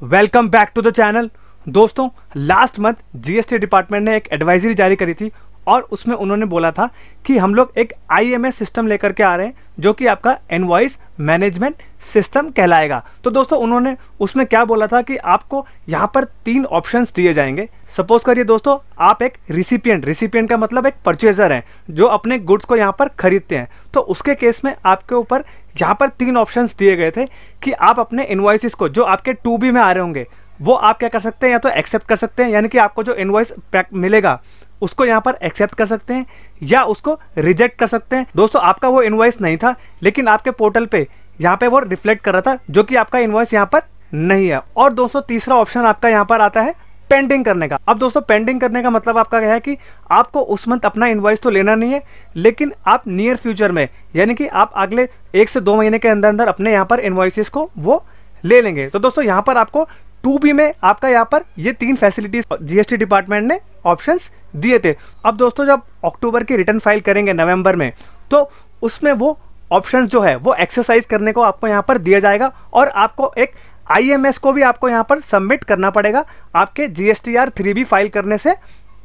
Welcome back to the channel. दोस्तों, last month GST department ने एक एडवाइजरी जारी करी थी और उसमें उन्होंने बोला था कि हम लोग एक आईएमएस सिस्टम लेकर के आ रहे हैं जो कि आपका इनवॉइस मैनेजमेंट सिस्टम कहलाएगा। तो दोस्तों, उन्होंने उसमें क्या बोला था कि आपको यहाँ पर 3 ऑप्शंस दिए जाएंगे। सपोज करिए दोस्तों, आप एक रिसिपिएंट का मतलब एक परचेजर हैं जो अपने गुड्स को यहाँ पर खरीदते हैं। तो उसके केस में आपके ऊपर यहाँ पर 3 ऑप्शंस दिए गए थे कि आप अपने इनवॉइसेस को जो आपके 2B में आ रहे होंगे वो आप क्या कर सकते हैं, या तो एक्सेप्ट कर सकते हैं, यानी कि आपको जो इनवॉइस मिलेगा उसको यहाँ पर एक्सेप्ट कर सकते हैं या उसको रिजेक्ट कर सकते हैं। दोस्तों, आपका वो इनवॉइस नहीं था लेकिन आपके पोर्टल पे यहाँ पे वो रिफ्लेक्ट कर रहा था जो कि आपका इनवॉइस यहाँ पर नहीं है। और दोस्तों, तीसरा ऑप्शन आपका यहाँ पर आता है पेंडिंग करने का। अब दोस्तों, पेंडिंग करने का मतलब आपका क्या है कि आपको उस मंथ अपना इनवॉइस तो लेना नहीं है, लेकिन आप नियर फ्यूचर में यानी कि आप अगले 1 से 2 महीने के अंदर अंदर अपने यहाँ पर इनवॉइसेस को वो ले लेंगे। तो दोस्तों, यहाँ पर आपको 2B में आपका यहाँ पर ये 3 फैसिलिटीज जीएसटी डिपार्टमेंट ने ऑप्शंस दिए थे। अब दोस्तों, जब अक्टूबर की रिटर्न फाइल करेंगे नवंबर में, तो उसमें वो ऑप्शंस जो है वो एक्सरसाइज करने को आपको यहाँ पर दिया जाएगा और आपको एक आईएमएस को भी आपको यहाँ पर सबमिट करना पड़ेगा आपके जीएसटीआर 3B फाइल करने से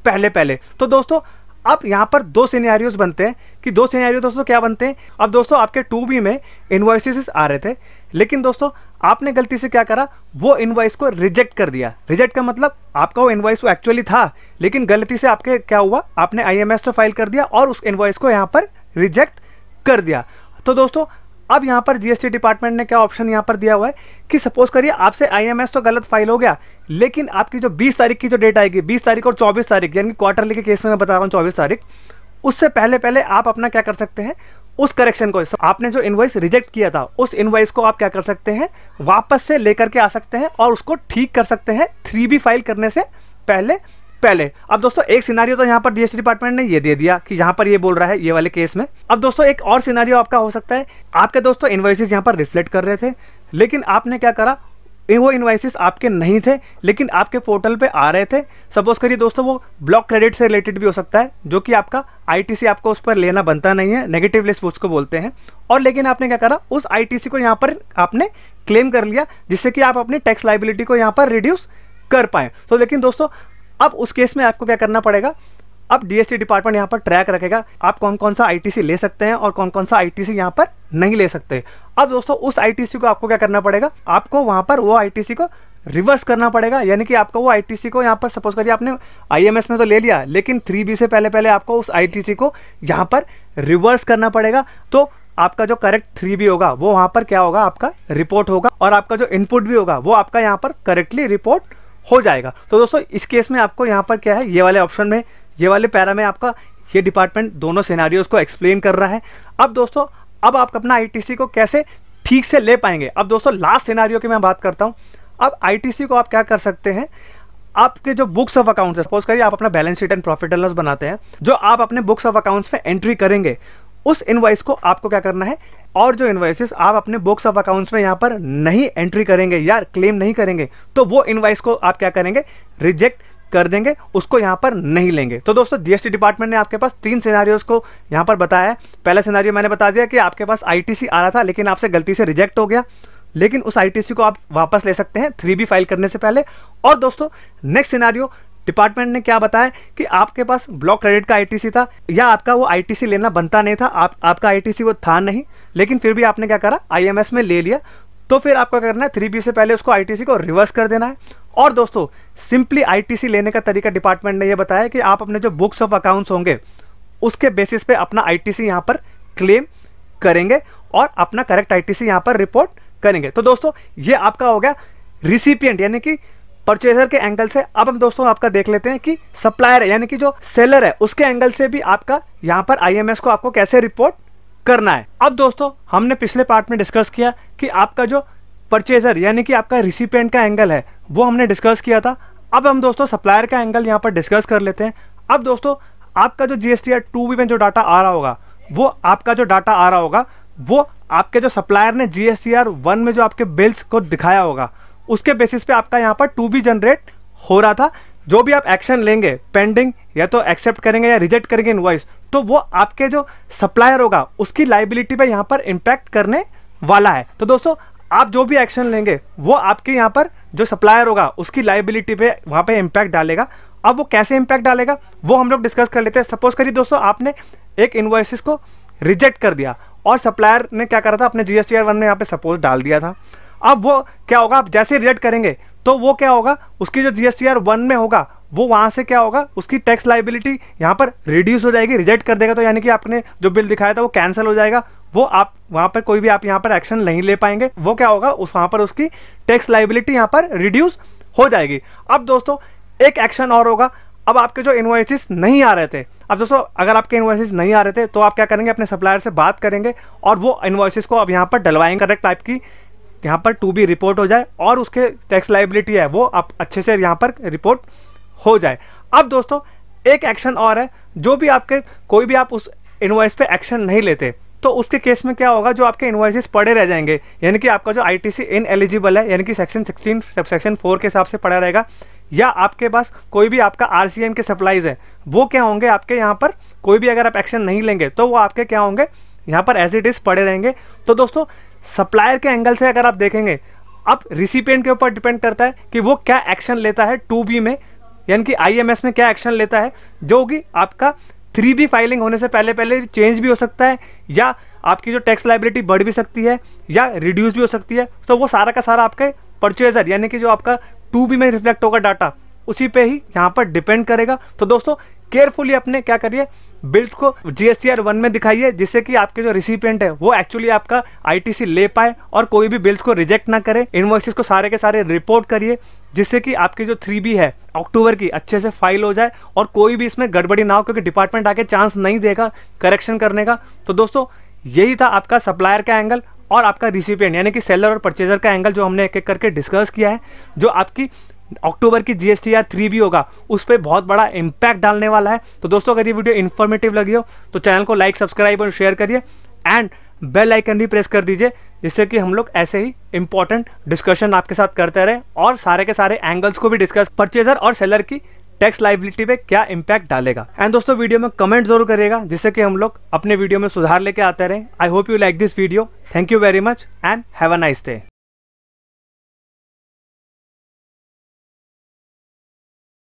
पहले। तो दोस्तों, अब यहाँ पर 2 सिनेरियोज बनते हैं कि 2 सिनेरियो दोस्तों क्या बनते हैं। अब दोस्तों, आपके 2B में इनवॉइसेस आ रहे थे, लेकिन दोस्तों आपने गलती से क्या करा, वो इनवॉइस को रिजेक्ट कर दिया। रिजेक्ट का मतलब आपका वो इनवॉइस वो एक्चुअली था, लेकिन गलती से आपके क्या हुआ, आपने आईएमएस तो फाइल कर दिया और उस इनवॉइस को यहाँ पर रिजेक्ट कर दिया। तो दोस्तों, अब यहाँ पर जीएसटी डिपार्टमेंट ने क्या ऑप्शन यहाँ पर दिया हुआ है कि सपोज करिए आपसे आईएमएस तो गलत फाइल हो गया, लेकिन आपकी जो 20 तारीख की जो डेट आएगी, 20 तारीख और 24 तारीख, यानी क्वार्टरली के केस में मैं बता रहा हूँ 24 तारीख, उससे पहले आप अपना क्या कर सकते हैं, उस करेक्शन को, आपने जो इनवॉइस रिजेक्ट किया था उस इनवॉइस को आप क्या कर सकते हैं, वापस से लेकर के आ सकते हैं और उसको ठीक कर सकते हैं 3B फाइल करने से पहले। अब दोस्तों, एक सिनारियो तो यहाँ पर जीएसटी डिपार्टमेंट ने ये दे दिया कि यहाँ पर ये बोल रहा है ये वाले केस में। अब दोस्तों, एक और सिनारियो आपका हो सकता है, आपके दोस्तों इनवॉइसेस यहाँ पर रिफ्लेक्ट कर रहे थे, लेकिन आपने क्या करा, वो इनवॉइसेस आपके नहीं थे लेकिन आपके पोर्टल पे आ रहे थे। सपोज करिए दोस्तों, वो ब्लॉक क्रेडिट से रिलेटेड भी हो सकता है जो कि आपका आईटीसी आपको उस पर लेना बनता नहीं है, नेगेटिव लिस्ट उसको बोलते हैं। और लेकिन आपने क्या करा, उस आईटीसी को यहाँ पर आपने क्लेम कर लिया जिससे कि आप अपनी टैक्स लायबिलिटी को यहाँ पर रिड्यूस कर पाए। तो लेकिन दोस्तों, अब उस केस में आपको क्या करना पड़ेगा, अब डीएसटी डिपार्टमेंट यहाँ पर ट्रैक रखेगा आप कौन कौन सा आईटीसी ले सकते हैं और कौन कौन सा आईटीसी यहाँ पर नहीं ले सकते। अब दोस्तों, उस आईटीसी को आपको क्या करना पड़ेगा, आपको वहाँ पर वो आईटीसी को रिवर्स करना पड़ेगा, यानी कि आपको वो आईटीसी को यहाँ पर सपोज करिए आपने आईएमएस में तो ले लिया, लेकिन 3B से पहले आपको उस आईटीसी को यहाँ पर रिवर्स करना पड़ेगा। तो आपका जो करेक्ट 3B होगा वो वहाँ पर क्या होगा, आपका रिपोर्ट होगा और आपका जो इनपुट भी होगा वो आपका यहाँ पर करेक्टली रिपोर्ट हो जाएगा। तो दोस्तों, इस केस में आपको यहाँ पर क्या है, ये वाले ऑप्शन में, ये वाले पैरा में आपका ये डिपार्टमेंट दोनों सिनेरियोज को एक्सप्लेन कर रहा है। अब दोस्तों, अब आप अपना आईटीसी को कैसे ठीक से ले पाएंगे। अब दोस्तों, लास्ट सिनेरियो की मैं बात करता हूँ। अब आईटीसी को आप क्या कर सकते हैं, आपके जो बुक्स ऑफ अकाउंट्स है, सपोज करिए आप अपना balance sheet and profit and loss बनाते हैं, जो आप अपने बुक्स ऑफ अकाउंट्स में एंट्री करेंगे उस इनवॉइस को आपको क्या करना है, और जो इनवॉइसेस आप अपने बुक्स ऑफ अकाउंट्स में यहाँ पर नहीं एंट्री करेंगे या क्लेम नहीं करेंगे, तो वो इनवॉइस को आप क्या करेंगे, रिजेक्ट कर देंगे, उसको यहाँ पर नहीं लेंगे। तो दोस्तों, जीएसटी डिपार्टमेंट ने आपके पास 3 सिनेरियोज को यहाँ पर बताया है। पहला सिनेरियो मैंने बता दिया कि आपके पास आईटीसी आ रहा था लेकिन आपसे गलती से रिजेक्ट हो गया, लेकिन उस आईटीसी को आप वापस ले सकते हैं 3B फाइल करने से पहले। और दोस्तों, नेक्स्ट सिनेरियो डिपार्टमेंट ने क्या बताया कि आपके पास ब्लॉक क्रेडिट का आईटीसी था या आपका वो आईटीसी लेना बनता नहीं था, आपका आईटीसी वो था नहीं, लेकिन फिर भी आपने क्या करा, आईएमएस में ले लिया, तो फिर आपको क्या करना है, 3B से पहले उसको आईटीसी को रिवर्स कर देना है। और दोस्तों, सिंपली आईटीसी लेने का तरीका डिपार्टमेंट ने ये बताया कि आप अपने जो बुक्स ऑफ अकाउंट्स होंगे उसके बेसिस पे अपना आईटीसी यहाँ पर क्लेम करेंगे और अपना करेक्ट आईटीसी यहाँ पर रिपोर्ट करेंगे। तो दोस्तों, ये आपका हो गया रिसिपिएंट यानी कि परचेजर के एंगल से। अब हम दोस्तों आपका देख लेते हैं कि सप्लायर है यानी कि जो सेलर है उसके एंगल से भी आपका यहाँ पर आईएमएस को आपको कैसे रिपोर्ट करना है। अब दोस्तों, हमने पिछले पार्ट में डिस्कस किया कि आपका जो परचेजर यानी कि आपका रिसिपिएंट का एंगल है वो हमने डिस्कस किया था। अब हम दोस्तों सप्लायर का एंगल यहाँ पर डिस्कस कर लेते हैं। अब दोस्तों, आपका जो जीएसटीआर 2B में जो डाटा आ रहा होगा, वो आपका जो डाटा आ रहा होगा वो आपके जो सप्लायर ने जीएसटीआर 1 में जो आपके बिल्स को दिखाया होगा उसके बेसिस पे आपका यहाँ पर 2B जनरेट हो रहा था। जो भी आप एक्शन लेंगे, पेंडिंग या तो एक्सेप्ट करेंगे या रिजेक्ट करेंगे इनवॉइस, तो वो आपके जो सप्लायर होगा उसकी लायबिलिटी पे यहाँ पर इम्पैक्ट करने वाला है। तो दोस्तों, आप जो भी एक्शन लेंगे वो आपके यहाँ पर जो सप्लायर होगा उसकी लायबिलिटी पे वहाँ पे इम्पैक्ट डालेगा। अब वो कैसे इम्पैक्ट डालेगा वो हम लोग डिस्कस कर लेते हैं। सपोज करिए दोस्तों आपने एक इनवॉइसेस को रिजेक्ट कर दिया और सप्लायर ने क्या करा था, अपने GSTR 1 में यहाँ पे सपोज डाल दिया था। अब वो क्या होगा, आप जैसे रिजेक्ट करेंगे तो वो क्या होगा, उसकी जो GSTR 1 में होगा वो वहाँ से क्या होगा, उसकी टैक्स लायबिलिटी यहाँ पर रिड्यूस हो जाएगी। रिजेक्ट कर देगा तो यानी कि आपने जो बिल दिखाया था वो कैंसिल हो जाएगा, वो आप वहाँ पर कोई भी आप यहाँ पर एक्शन नहीं ले पाएंगे। वो क्या होगा, उस वहाँ पर उसकी टैक्स लायबिलिटी यहाँ पर रिड्यूस हो जाएगी। अब दोस्तों एक एक्शन और होगा, अब आपके जो इनवॉइसेस नहीं आ रहे थे, अब दोस्तों अगर आपके इनवॉइसेस नहीं आ रहे थे तो आप क्या करेंगे, अपने सप्लायर से बात करेंगे और वो इनवॉइसेस को अब यहाँ पर डलवाएंगे, करेक्ट टाइप की यहाँ पर टू बी रिपोर्ट हो जाए और उसके टैक्स लायबिलिटी है वो आप अच्छे से यहाँ पर रिपोर्ट हो जाए। अब दोस्तों एक एक्शन और है, जो भी आपके कोई भी आप उस इनवॉइस पे एक्शन नहीं लेते तो उसके केस में क्या होगा, जो आपके इनवॉइसेस पड़े रह जाएंगे, यानी कि आपका जो ITC इनएलिजिबल है, यानी कि सेक्शन 16 सबसेक्शन 4 के हिसाब से पड़ा रहेगा, या आपके पास कोई भी आपका RCM के सप्लाईज है वो क्या होंगे आपके यहाँ पर, कोई भी अगर आप एक्शन नहीं लेंगे तो वो आपके क्या होंगे यहाँ पर एज इट इज पड़े रहेंगे। तो दोस्तों सप्लायर के एंगल से अगर आप देखेंगे, अब रिसिपिएंट के ऊपर डिपेंड करता है कि वो क्या एक्शन लेता है 2B में, यानी कि IMS में क्या एक्शन लेता है, जो कि आपका 3B फाइलिंग होने से पहले चेंज भी हो सकता है, या आपकी जो टैक्स लायबिलिटी बढ़ भी सकती है या रिड्यूस भी हो सकती है। तो वो सारा का सारा आपके परचेजर यानी कि जो आपका 2B में रिफ्लेक्ट होगा डाटा, उसी पे ही यहाँ पर डिपेंड करेगा। तो दोस्तों केयरफुली अपने क्या करिए, बिल्स को GSTR 1 में दिखाइए, जिससे कि आपके जो रिसिपिएंट है वो एक्चुअली आपका ITC ले पाए और कोई भी बिल्स को रिजेक्ट ना करे। इनवॉइसेस को सारे के सारे रिपोर्ट करिए, जिससे कि आपकी जो 3B है अक्टूबर की अच्छे से फाइल हो जाए और कोई भी इसमें गड़बड़ी ना हो, क्योंकि डिपार्टमेंट आके चांस नहीं देगा करेक्शन करने का। तो दोस्तों यही था आपका सप्लायर का एंगल और आपका रिसिपिएंट यानी कि सेलर और परचेजर का एंगल, जो हमने एक एक करके डिस्कस किया है। जो आपकी अक्टूबर की GSTR 3B होगा उस पर बहुत बड़ा इम्पैक्ट डालने वाला है। तो दोस्तों अगर ये वीडियो इन्फॉर्मेटिव लगी हो तो चैनल को लाइक, सब्सक्राइब और शेयर करिए एंड बेल आइकन भी प्रेस कर दीजिए, जिससे कि हम लोग ऐसे ही इंपॉर्टेंट डिस्कशन आपके साथ करते रहें और सारे के सारे एंगल्स को भी डिस्कस, परचेजर और सेलर की टैक्स लायबिलिटी पे क्या इम्पैक्ट डालेगा। एंड दोस्तों वीडियो में कमेंट जरूर करिएगा, जिससे कि हम लोग अपने वीडियो में सुधार लेके आते रहें। I hope you like this video. Thank you very much and have a nice day.